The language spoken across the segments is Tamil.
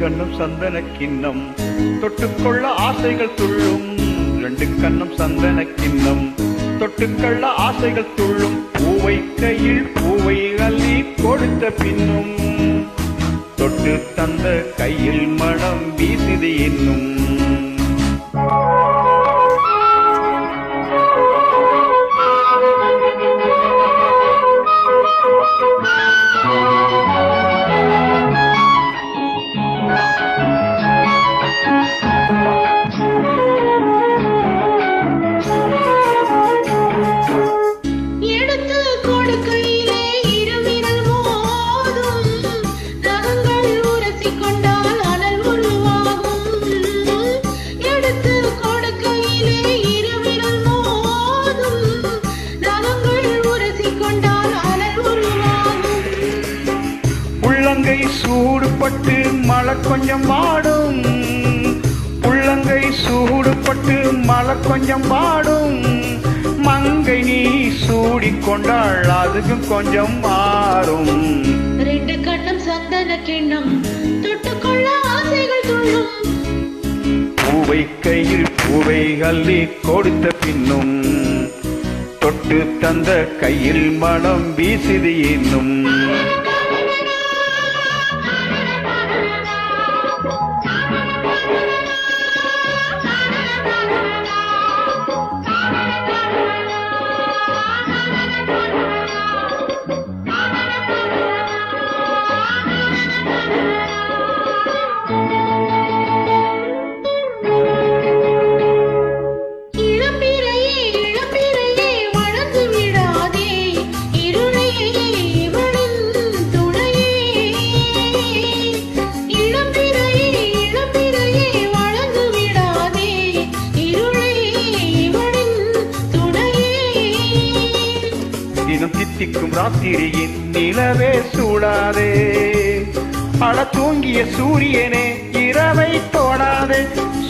கண்ணும் சந்தன கிண்ணம் தொட்டுக்கொள்ள ஆசைகள் துள்ளும். ரெண்டு கண்ணும் சந்தன கிண்ணம் தொட்டுக்கொள்ள ஆசைகள் துள்ளும். பூவை கையில் பூவை அள்ளி கொடுத்த பின்னும் தொட்டு தந்த கையில் மனம் வீசுது இன்னும். உள்ளங்கை சூடுபட்டு மழை கொஞ்சம் வாடும். உள்ளங்கை சூடுபட்டு மழை கொஞ்சம் வாடும். மங்கை நீ சூடிக்கொண்டாள் அதுக்கும் கொஞ்சம் மாறும். ரெண்டு கண்ணும் சந்தன கிண்ணம் தொட்டுக்கொள்ள ஆசைகள் துள்ளும். பூவை கையில் பூவை அள்ளி கொடுத்த பின்னும் தொட்டு தந்த கையில் மனம் வீசுது இன்னும். தித்திக்கும் ராத்திரியின் நிலவே சூடாதே. அழ தூங்கிய சூரியனே இரவை தோடாதே.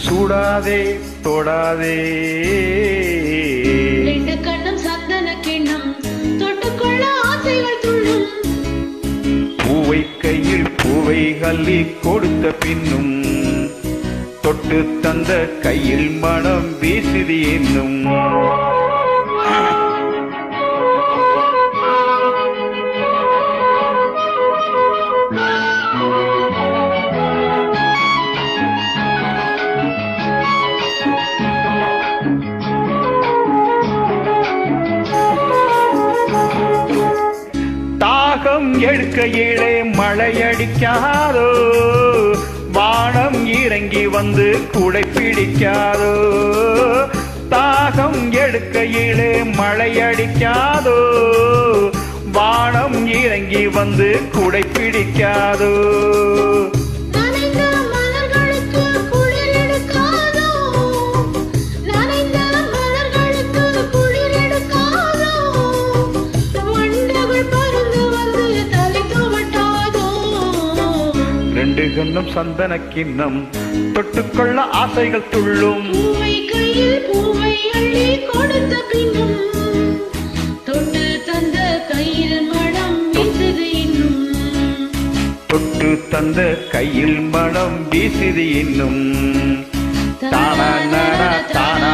சூடாதே தொடாதே. ரெண்டு கண்ணும் சந்தன கிண்ணம் தொட்டுக்கொள்ள ஆசைகள் துள்ளும். பூவை கையில் பூவை அள்ளி கொடுத்த பின்னும் தொட்டு தந்த கையில் மனம் வீசுது இன்னும். தாகம் எடுக்கையிலே மழையடிக்காதோ. வானம் இறங்கி வந்து குடை பிடிக்காதோ. தாகம் எடுக்கையிலே மழையடிக்காதோ. வானம் இறங்கி வந்து குடை பிடிக்காதோ. ரெண்டு கண்ணும் சந்தன கிண்ணம் தொட்டுக்கொள்ள ஆசைகள் துள்ளும். பூவை கையில் பூவை அள்ளி கொடுத்த பின்னும் தொட்டு தந்த கையில் மனம் வீசுது இன்னும். தொட்டு தந்த கையில் மனம் வீசுது இன்னும். தானா தானா